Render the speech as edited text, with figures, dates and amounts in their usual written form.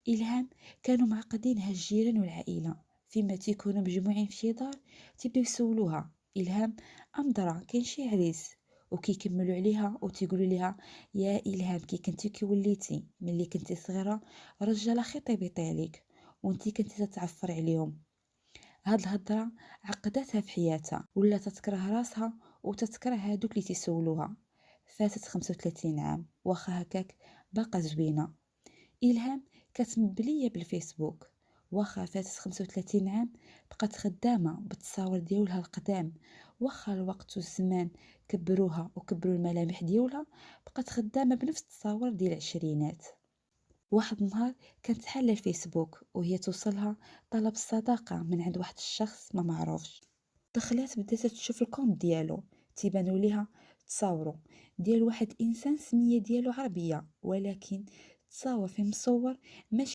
إلهام كانوا معقدينها الجيران والعائلة، فيما تيكونوا مجموعين في شي دار تيبداو يسولوها: إلهام، أمضرة كاين شي عريس؟ وكيكملوا عليها وتيقولوا ليها: يا إلهام، كي كنتي كي وليتي ملي كنتي صغيرة رجالة خيطيبيطي عليك وانتي كنتي تتعفر عليهم. هاد الهضرة عقدتها في حياتها، ولا تتكره راسها وتتكره هادوك اللي تيسولوها. فاتت 35 عام واخا هكاك باقا زوينة. إلهام كانت مبلية بالفيسبوك، واخا فاتت 35 عام بقات خدامة بالتصاور ديالها القدام. واخا الوقت والزمان كبروها وكبروا الملامح ديالها، بقات خدامة بنفس التصاور ديال العشرينات. واحد النهار كانت حالة الفيسبوك وهي توصلها طلب الصداقة من عند واحد الشخص ما معروفش. دخلات بدات تشوف الكونت ديالو، تيبانوا ليها تصاوروا ديال واحد انسان سمية ديالو عربية، ولكن تصاور فيه مصور ماشي